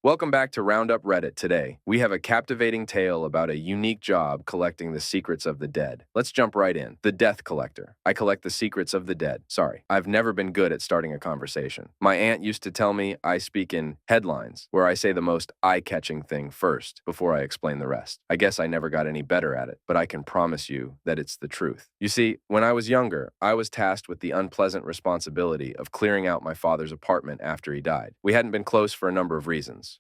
Welcome back to Roundup Reddit. Today, we have a captivating tale about a unique job collecting the secrets of the dead. Let's jump right in. The Death Collector. I collect the secrets of the dead. Sorry, I've never been good at starting a conversation. My aunt used to tell me I speak in headlines, where I say the most eye-catching thing first, before I explain the rest. I guess I never got any better at it, but I can promise you that it's the truth. You see, when I was younger, I was tasked with the unpleasant responsibility of clearing out my father's apartment after he died. We hadn't been close for a number of reasons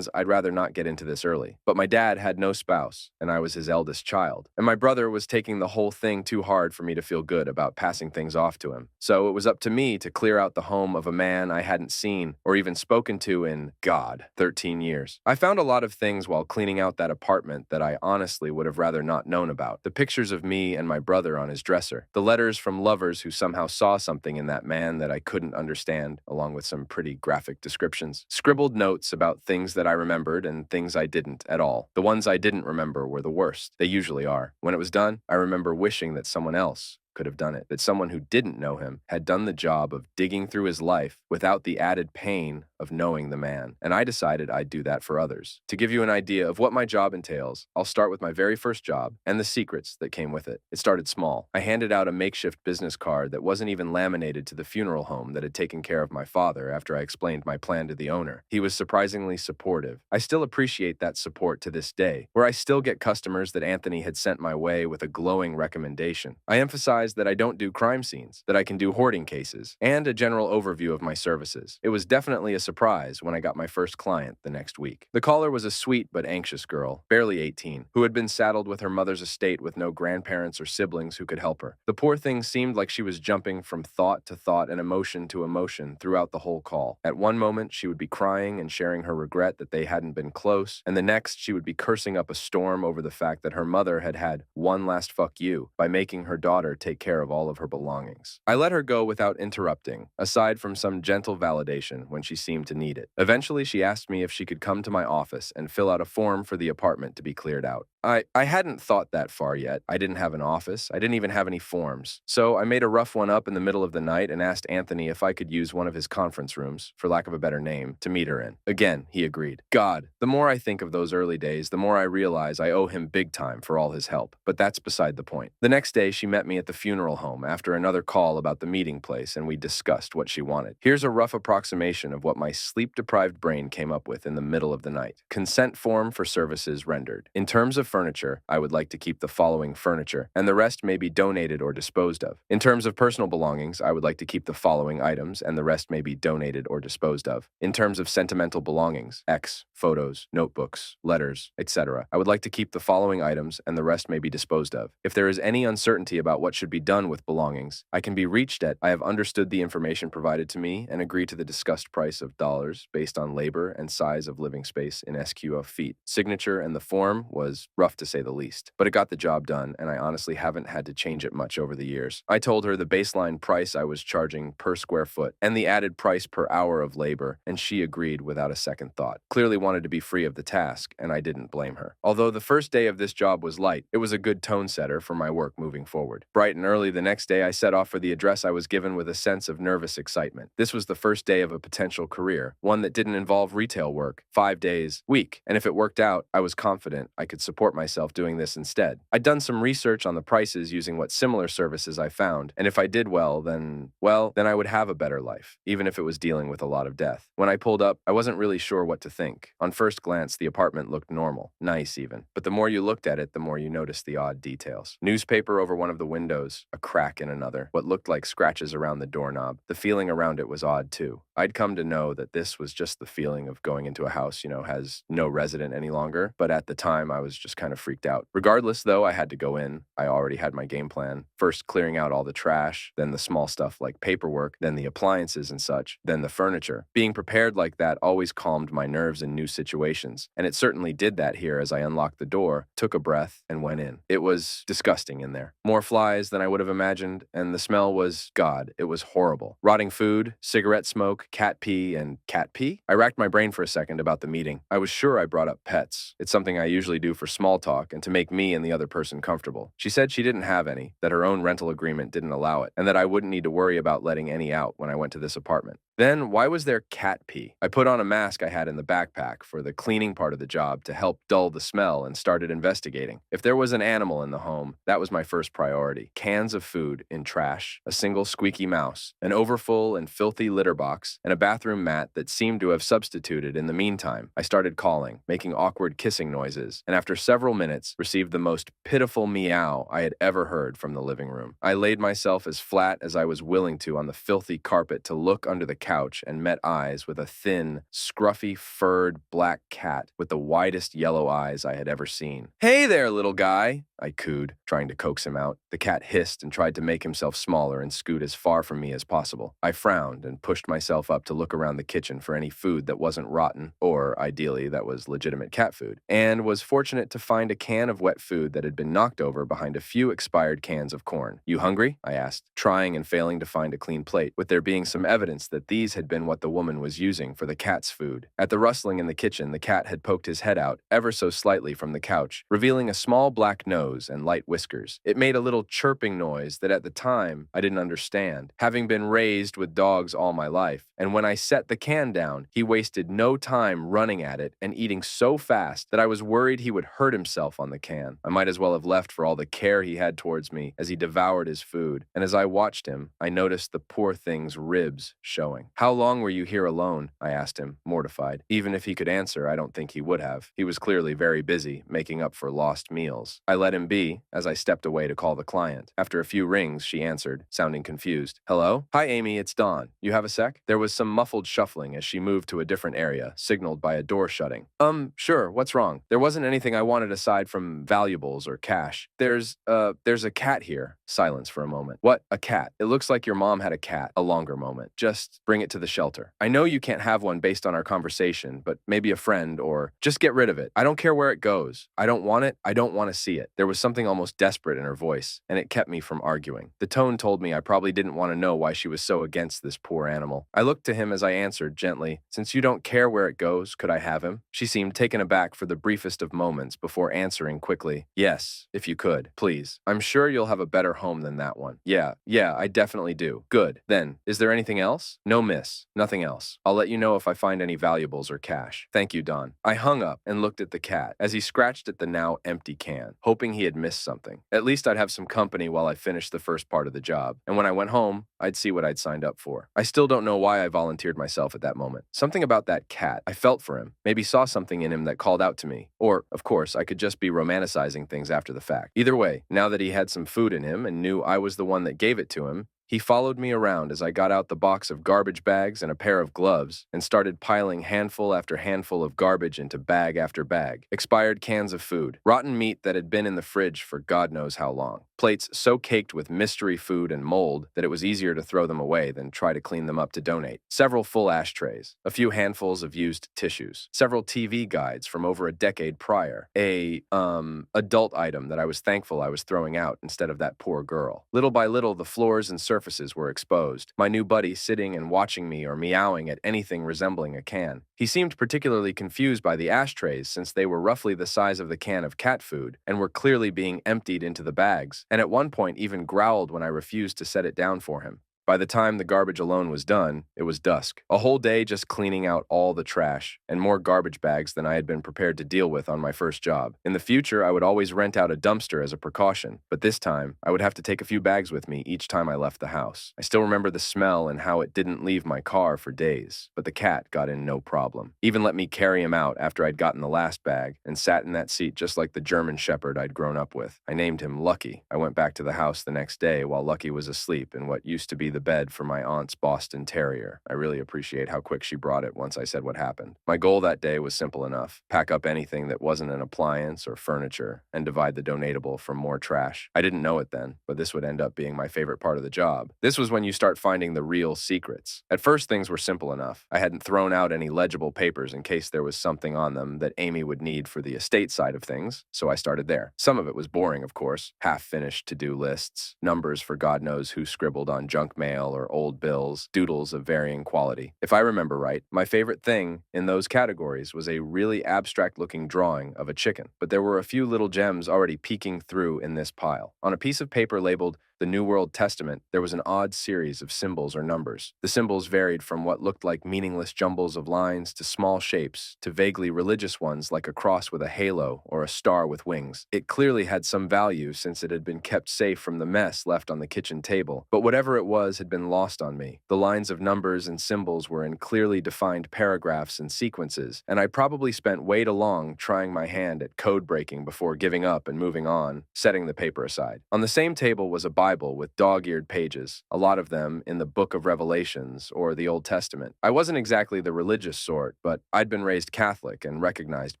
I'd rather not get into this early. But my dad had no spouse, and I was his eldest child. And my brother was taking the whole thing too hard for me to feel good about passing things off to him. So it was up to me to clear out the home of a man I hadn't seen or even spoken to in, 13 years. I found a lot of things while cleaning out that apartment that I honestly would have rather not known about. The pictures of me and my brother on his dresser. The letters from lovers who somehow saw something in that man that I couldn't understand, along with some pretty graphic descriptions. Scribbled notes about things that I remembered and things I didn't at all. The ones I didn't remember were the worst. They usually are. When it was done, I remember wishing that someone else could have done it, that someone who didn't know him had done the job of digging through his life without the added pain of knowing the man. And I decided I'd do that for others. To give you an idea of what my job entails, I'll start with my very first job and the secrets that came with it. It started small. I handed out a makeshift business card that wasn't even laminated to the funeral home that had taken care of my father after I explained my plan to the owner. He was surprisingly supportive. I still appreciate that support to this day, where I still get customers that Anthony had sent my way with a glowing recommendation. I emphasize that I don't do crime scenes, that I can do hoarding cases, and a general overview of my services. It was definitely a surprise when I got my first client the next week. The caller was a sweet but anxious girl, barely 18, who had been saddled with her mother's estate with no grandparents or siblings who could help her. The poor thing seemed like she was jumping from thought to thought and emotion to emotion throughout the whole call. At one moment, she would be crying and sharing her regret that they hadn't been close, and the next, she would be cursing up a storm over the fact that her mother had had one last fuck you by making her daughter take care of all of her belongings. I let her go without interrupting, aside from some gentle validation when she seemed to need it. Eventually, she asked me if she could come to my office and fill out a form for the apartment to be cleared out. I hadn't thought that far yet. I didn't have an office. I didn't even have any forms. So I made a rough one up in the middle of the night and asked Anthony if I could use one of his conference rooms, for lack of a better name, to meet her in. Again, he agreed. God, the more I think of those early days, the more I realize I owe him big time for all his help. But that's beside the point. The next day, she met me at the funeral home after another call about the meeting place, and we discussed what she wanted. Here's a rough approximation of what my sleep-deprived brain came up with in the middle of the night. Consent form for services rendered. In terms of furniture, I would like to keep the following furniture, and the rest may be donated or disposed of. In terms of personal belongings, I would like to keep the following items, and the rest may be donated or disposed of. In terms of sentimental belongings, photos, notebooks, letters, etc., I would like to keep the following items, and the rest may be disposed of. If there is any uncertainty about what should be done with belongings, I can be reached at I have understood the information provided to me and agree to the discussed price of dollars based on labor and size of living space in SQ of feet. Signature and the form was rough to say the least, but it got the job done, and I honestly haven't had to change it much over the years. I told her the baseline price I was charging per square foot and the added price per hour of labor, and she agreed without a second thought. Clearly wanted to be free of the task, and I didn't blame her. Although the first day of this job was light, it was a good tone setter for my work moving forward. Bright and early the next day, I set off for the address I was given with a sense of nervous excitement. This was the first day of a potential career, one that didn't involve retail work, 5 days a week, and if it worked out, I was confident I could support myself doing this instead. I'd done some research on the prices using what similar services I found, and if I did well, then I would have a better life, even if it was dealing with a lot of death. When I pulled up, I wasn't really sure what to think. On first glance, the apartment looked normal, nice even, but the more you looked at it, the more you noticed the odd details. Newspaper over one of the windows, a crack in another, what looked like scratches around the doorknob. The feeling around it was odd too. I'd come to know that this was just the feeling of going into a house, has no resident any longer, but at the time I was just kind of freaked out. Regardless, though, I had to go in. I already had my game plan. First clearing out all the trash, then the small stuff like paperwork, then the appliances and such, then the furniture. Being prepared like that always calmed my nerves in new situations, and it certainly did that here as I unlocked the door, took a breath, and went in. It was disgusting in there. More flies than I would have imagined, and the smell was, it was horrible. Rotting food, cigarette smoke, cat pee, and cat pee? I racked my brain for a second about the meeting. I was sure I brought up pets. It's something I usually do for small talk and to make me and the other person comfortable. She said she didn't have any, that her own rental agreement didn't allow it, and that I wouldn't need to worry about letting any out when I went to this apartment. Then, why was there cat pee? I put on a mask I had in the backpack for the cleaning part of the job to help dull the smell and started investigating. If there was an animal in the home, that was my first priority. Cans of food in trash, a single squeaky mouse, an overfull and filthy litter box, and a bathroom mat that seemed to have substituted in the meantime. I started calling, making awkward kissing noises, and after several minutes, received the most pitiful meow I had ever heard from the living room. I laid myself as flat as I was willing to on the filthy carpet to look under the couch and met eyes with a thin, scruffy, furred black cat with the widest yellow eyes I had ever seen. "Hey there, little guy," I cooed, trying to coax him out. The cat hissed and tried to make himself smaller and scoot as far from me as possible. I frowned and pushed myself up to look around the kitchen for any food that wasn't rotten, or ideally that was legitimate cat food, and was fortunate to find a can of wet food that had been knocked over behind a few expired cans of corn. "You hungry?" I asked, trying and failing to find a clean plate, with there being some evidence that these had been what the woman was using for the cat's food. At the rustling in the kitchen, the cat had poked his head out ever so slightly from the couch, revealing a small black nose and light whiskers. It made a little chirping noise that at the time I didn't understand, having been raised with dogs all my life, and when I set the can down, he wasted no time running at it and eating so fast that I was worried he would hurt himself on the can. I might as well have left for all the care he had towards me as he devoured his food, and as I watched him, I noticed the poor thing's ribs showing. "How long were you here alone?" I asked him, mortified. Even if he could answer, I don't think he would have. He was clearly very busy, making up for lost meals. I let him be as I stepped away to call the client. After a few rings, she answered, sounding confused. "Hello? Hi, Amy, it's Dawn. You have a sec?" There was some muffled shuffling as she moved to a different area, signaled by a door shutting. Sure, what's wrong? There wasn't anything I wanted aside from valuables or cash. There's a cat here." Silence for a moment. "What? A cat? It looks like your mom had a cat." A longer moment. "Just bring it to the shelter. I know you can't have one based on our conversation, but maybe a friend or just get rid of it. I don't care where it goes. I don't want it. I don't want to see it." There was something almost desperate in her voice, and it kept me from arguing. The tone told me I probably didn't want to know why she was so against this poor animal. I looked to him as I answered gently, "Since you don't care where it goes, could I have him?" She seemed taken aback for the briefest of moments before answering quickly, "Yes, if you could, please. I'm sure you'll have a better home than that one." Yeah, I definitely do." "Good. Then, is there anything else?" "No, miss. Nothing else. I'll let you know if I find any valuables or cash." "Thank you, Don." I hung up and looked at the cat as he scratched at the now empty can, hoping he had missed something. At least I'd have some company while I finished the first part of the job, and when I went home, I'd see what I'd signed up for. I still don't know why I volunteered myself at that moment. Something about that cat. I felt for him, maybe saw something in him that called out to me. Or, of course, I could just be romanticizing things after the fact. Either way, now that he had some food in him and knew I was the one that gave it to him, he followed me around as I got out the box of garbage bags and a pair of gloves and started piling handful after handful of garbage into bag after bag. Expired cans of food, rotten meat that had been in the fridge for God knows how long, plates so caked with mystery food and mold that it was easier to throw them away than try to clean them up to donate, several full ashtrays, a few handfuls of used tissues, several TV guides from over a decade prior, adult item that I was thankful I was throwing out instead of that poor girl. Little by little, the floors and surfaces were exposed, my new buddy sitting and watching me or meowing at anything resembling a can. He seemed particularly confused by the ashtrays since they were roughly the size of the can of cat food and were clearly being emptied into the bags, and at one point even growled when I refused to set it down for him. By the time the garbage alone was done, it was dusk. A whole day just cleaning out all the trash, and more garbage bags than I had been prepared to deal with on my first job. In the future, I would always rent out a dumpster as a precaution, but this time, I would have to take a few bags with me each time I left the house. I still remember the smell and how it didn't leave my car for days, but the cat got in no problem. Even let me carry him out after I'd gotten the last bag, and sat in that seat just like the German Shepherd I'd grown up with. I named him Lucky. I went back to the house the next day while Lucky was asleep in what used to be the bed for my aunt's Boston Terrier. I really appreciate how quick she brought it once I said what happened. My goal that day was simple enough: pack up anything that wasn't an appliance or furniture and divide the donatable from more trash. I didn't know it then, but this would end up being my favorite part of the job. This was when you start finding the real secrets. At first, things were simple enough. I hadn't thrown out any legible papers in case there was something on them that Amy would need for the estate side of things, so I started there. Some of it was boring, of course. Half-finished to-do lists, numbers for God knows who scribbled on junk mail or old bills, doodles of varying quality. If I remember right, my favorite thing in those categories was a really abstract-looking drawing of a chicken, but there were a few little gems already peeking through in this pile. On a piece of paper labeled the New World Testament, there was an odd series of symbols or numbers. The symbols varied from what looked like meaningless jumbles of lines to small shapes to vaguely religious ones like a cross with a halo or a star with wings. It clearly had some value since it had been kept safe from the mess left on the kitchen table, but whatever it was had been lost on me. The lines of numbers and symbols were in clearly defined paragraphs and sequences, and I probably spent way too long trying my hand at code breaking before giving up and moving on, setting the paper aside. On the same table was a Bible with dog-eared pages, a lot of them in the Book of Revelations or the Old Testament. I wasn't exactly the religious sort, but I'd been raised Catholic and recognized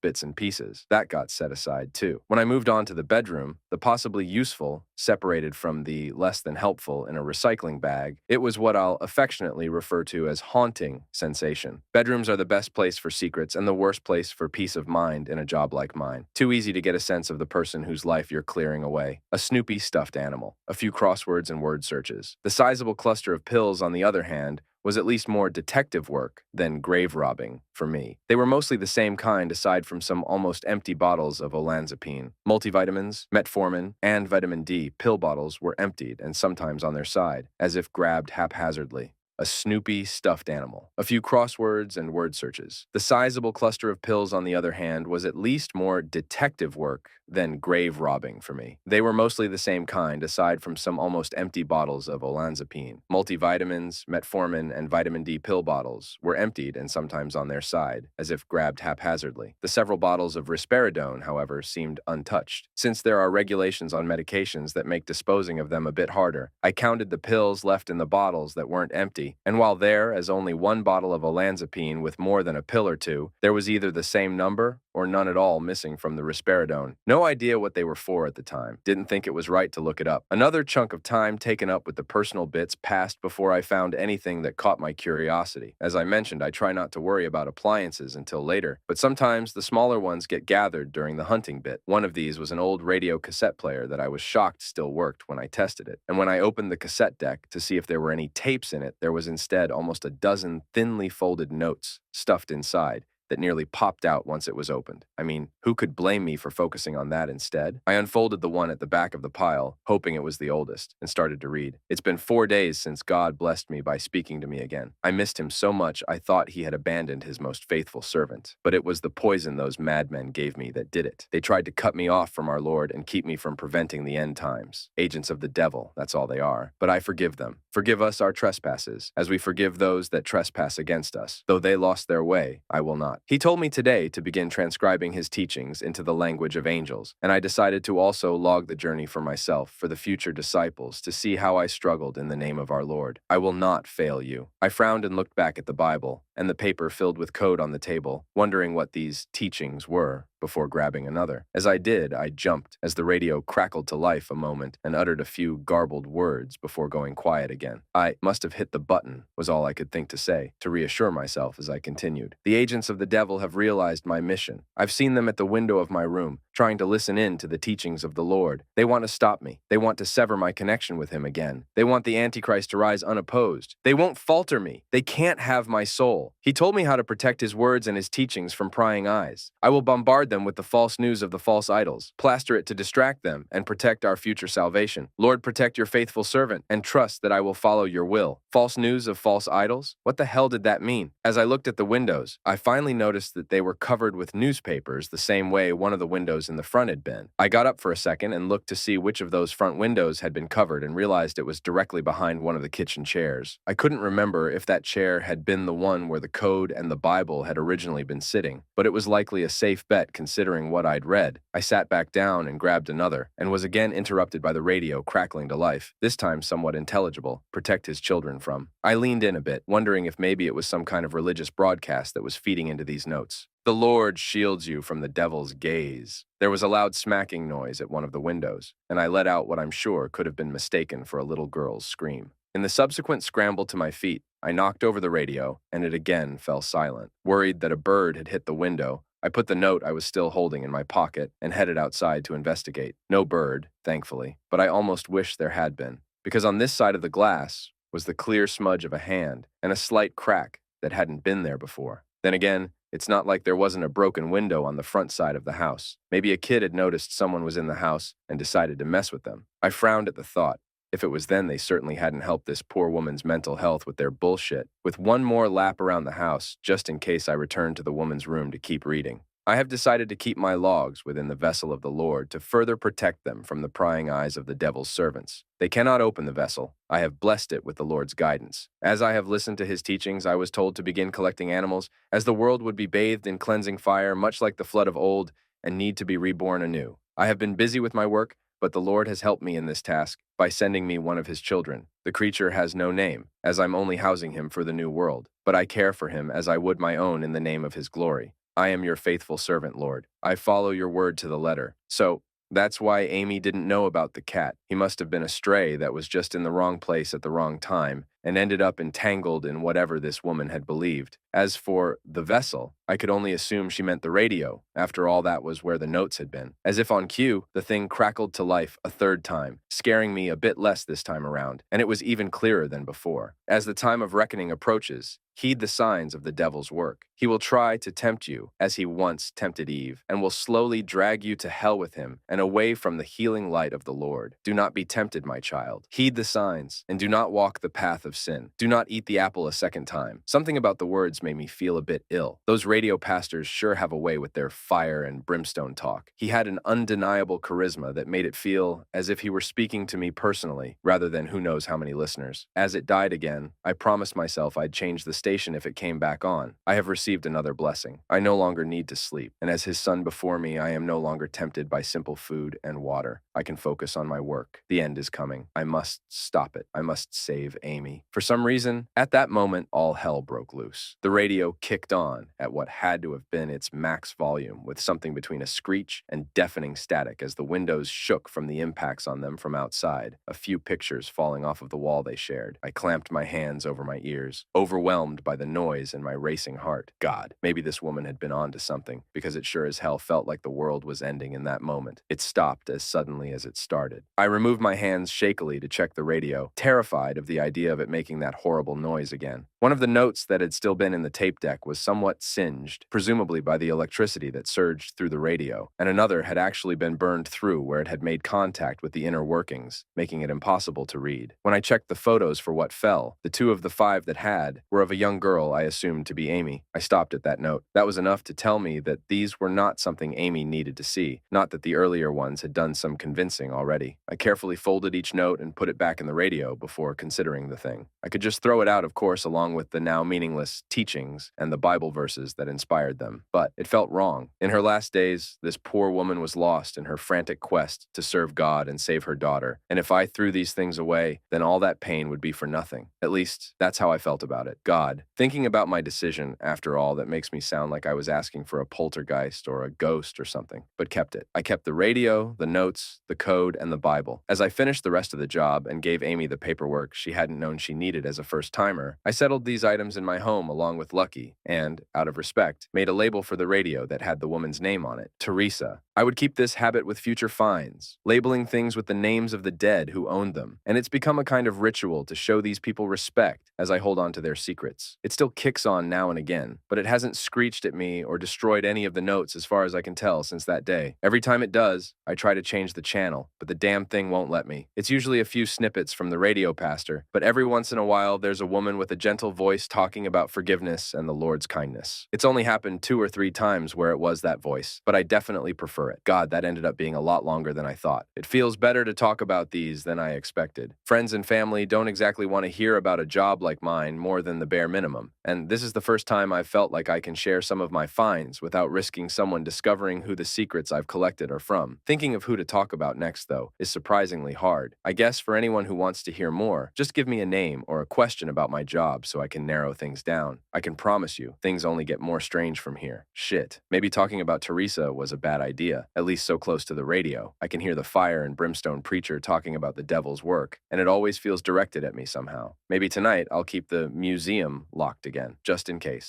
bits and pieces. That got set aside too. When I moved on to the bedroom, the possibly useful separated from the less than helpful in a recycling bag, it was what I'll affectionately refer to as haunting sensation. Bedrooms are the best place for secrets and the worst place for peace of mind in a job like mine. Too easy to get a sense of the person whose life you're clearing away. A Snoopy stuffed animal, a few crosswords and word searches. The sizable cluster of pills, on the other hand, was at least more detective work than grave robbing for me. They were mostly the same kind aside from some almost empty bottles of olanzapine. Multivitamins, metformin, and vitamin D pill bottles were emptied and sometimes on their side, as if grabbed haphazardly. A Snoopy stuffed animal. A few crosswords and word searches. The sizable cluster of pills, on the other hand, was at least more detective work than grave robbing for me. They were mostly the same kind, aside from some almost empty bottles of olanzapine. Multivitamins, metformin, and vitamin D pill bottles were emptied and sometimes on their side, as if grabbed haphazardly. The several bottles of risperidone, however, seemed untouched. Since there are regulations on medications that make disposing of them a bit harder, I counted the pills left in the bottles that weren't empty, and while there as only one bottle of olanzapine with more than a pill or two, there was either the same number or none at all missing from the risperidone. No idea what they were for at the time. Didn't think it was right to look it up. Another chunk of time taken up with the personal bits passed before I found anything that caught my curiosity. As I mentioned, I try not to worry about appliances until later, but sometimes the smaller ones get gathered during the hunting bit. One of these was an old radio cassette player that I was shocked still worked when I tested it. And when I opened the cassette deck to see if there were any tapes in it, there was instead almost a dozen thinly folded notes stuffed inside that nearly popped out once it was opened. I mean, who could blame me for focusing on that instead? I unfolded the one at the back of the pile, hoping it was the oldest, and started to read. It's been 4 days since God blessed me by speaking to me again. I missed him so much I thought he had abandoned his most faithful servant. But it was the poison those madmen gave me that did it. They tried to cut me off from our Lord and keep me from preventing the end times. Agents of the devil, that's all they are. But I forgive them. Forgive us our trespasses, as we forgive those that trespass against us. Though they lost their way, I will not. He told me today to begin transcribing his teachings into the language of angels, and I decided to also log the journey for myself, for the future disciples, to see how I struggled in the name of our Lord. I will not fail you. I frowned and looked back at the Bible, and the paper filled with code on the table, wondering what these teachings were, before grabbing another. As I did, I jumped as the radio crackled to life a moment and uttered a few garbled words before going quiet again. I must have hit the button, was all I could think to say, to reassure myself as I continued. The agents of the devil have realized my mission. I've seen them at the window of my room, trying to listen in to the teachings of the Lord. They want to stop me. They want to sever my connection with him again. They want the Antichrist to rise unopposed. They won't falter me. They can't have my soul. He told me how to protect his words and his teachings from prying eyes. I will bombard them with the false news of the false idols, plaster it to distract them, and protect our future salvation. Lord, protect your faithful servant, and trust that I will follow your will. False news of false idols? What the hell did that mean? As I looked at the windows, I finally noticed that they were covered with newspapers the same way one of the windows in the front had been. I got up for a second and looked to see which of those front windows had been covered and realized it was directly behind one of the kitchen chairs. I couldn't remember if that chair had been the one where the code and the Bible had originally been sitting, but it was likely a safe bet considering what I'd read. I sat back down and grabbed another, and was again interrupted by the radio crackling to life, this time somewhat intelligible, protect his children from. I leaned in a bit, wondering if maybe it was some kind of religious broadcast that was feeding into these notes. The Lord shields you from the devil's gaze. There was a loud smacking noise at one of the windows, and I let out what I'm sure could have been mistaken for a little girl's scream. In the subsequent scramble to my feet, I knocked over the radio, and it again fell silent. Worried that a bird had hit the window, I put the note I was still holding in my pocket and headed outside to investigate. No bird, thankfully, but I almost wished there had been, because on this side of the glass was the clear smudge of a hand and a slight crack that hadn't been there before. Then again, it's not like there wasn't a broken window on the front side of the house. Maybe a kid had noticed someone was in the house and decided to mess with them. I frowned at the thought. If it was then, they certainly hadn't helped this poor woman's mental health with their bullshit. With one more lap around the house, just in case I returned to the woman's room to keep reading, I have decided to keep my logs within the vessel of the Lord to further protect them from the prying eyes of the devil's servants. They cannot open the vessel. I have blessed it with the Lord's guidance. As I have listened to his teachings, I was told to begin collecting animals, as the world would be bathed in cleansing fire, much like the flood of old, and need to be reborn anew. I have been busy with my work, but the Lord has helped me in this task by sending me one of his children. The creature has no name, as I'm only housing him for the new world, but I care for him as I would my own in the name of his glory. I am your faithful servant, Lord. I follow your word to the letter. So, that's why Amy didn't know about the cat. He must have been a stray that was just in the wrong place at the wrong time and ended up entangled in whatever this woman had believed. As for the vessel, I could only assume she meant the radio. After all, that was where the notes had been. As if on cue, the thing crackled to life a third time, scaring me a bit less this time around, and it was even clearer than before. As the time of reckoning approaches, heed the signs of the devil's work. He will try to tempt you, as he once tempted Eve, and will slowly drag you to hell with him and away from the healing light of the Lord. Do not be tempted, my child. Heed the signs, and do not walk the path of sin. Do not eat the apple a second time. Something about the words made me feel a bit ill. Those radio pastors sure have a way with their fire and brimstone talk. He had an undeniable charisma that made it feel as if he were speaking to me personally, rather than who knows how many listeners. As it died again, I promised myself I'd change the station if it came back on. I have received another blessing. I no longer need to sleep, and as his son before me, I am no longer tempted by simple food and water. I can focus on my work. The end is coming. I must stop it. I must save Amy. For some reason, at that moment, all hell broke loose. The radio kicked on at what had to have been its max volume, with something between a screech and deafening static as the windows shook from the impacts on them from outside, a few pictures falling off of the wall they shared. I clamped my hands over my ears, overwhelmed by the noise and my racing heart. God, maybe this woman had been on to something, because it sure as hell felt like the world was ending in that moment. It stopped as suddenly as it started. I removed my hands shakily to check the radio, terrified of the idea of it making that horrible noise again. One of the notes that had still been in the tape deck was somewhat singed, presumably by the electricity that surged through the radio, and another had actually been burned through where it had made contact with the inner workings, making it impossible to read. When I checked the photos for what fell, the two of the five that had were of a young girl I assumed to be Amy. I stopped at that note. That was enough to tell me that these were not something Amy needed to see, not that the earlier ones had done some convincing already. I carefully folded each note and put it back in the radio before considering the thing. I could just throw it out, of course, along with the now meaningless teachings and the Bible verses that inspired them, but it felt wrong. In her last days, this poor woman was lost in her frantic quest to serve God and save her daughter, and if I threw these things away, then all that pain would be for nothing. At least, that's how I felt about it. God, thinking about my decision, after all, that makes me sound like I was asking for a poltergeist or a ghost or something, but kept it. I kept the radio, the notes, the code, and the Bible. As I finished the rest of the job and gave Amy the paperwork she hadn't known she needed as a first-timer, I settled these items in my home along with Lucky and, out of respect, made a label for the radio that had the woman's name on it, Teresa. I would keep this habit with future finds, labeling things with the names of the dead who owned them, and it's become a kind of ritual to show these people respect as I hold on to their secrets. It still kicks on now and again, but it hasn't screeched at me or destroyed any of the notes as far as I can tell since that day. Every time it does, I try to change the channel, but the damn thing won't let me. It's usually a few snippets from the radio pastor, but every once in a while there's a woman with a gentle voice talking about forgiveness and the Lord's kindness. It's only happened 2 or 3 times where it was that voice, but I definitely prefer it. God, that ended up being a lot longer than I thought. It feels better to talk about these than I expected. Friends and family don't exactly want to hear about a job like mine more than the bare minimum, and this is the first time I've felt like I can share some of my finds without risking someone discovering who the secrets I've collected are from. Thinking of who to talk about next, though, is surprisingly hard. I guess for anyone who wants to hear more, just give me a name or a question about my job so I can narrow things down. I can promise you, things only get more strange from here. Shit, maybe talking about Teresa was a bad idea, at least so close to the radio. I can hear the fire and brimstone preacher talking about the devil's work, and it always feels directed at me somehow. Maybe tonight I'll keep the museum locked again, just in case.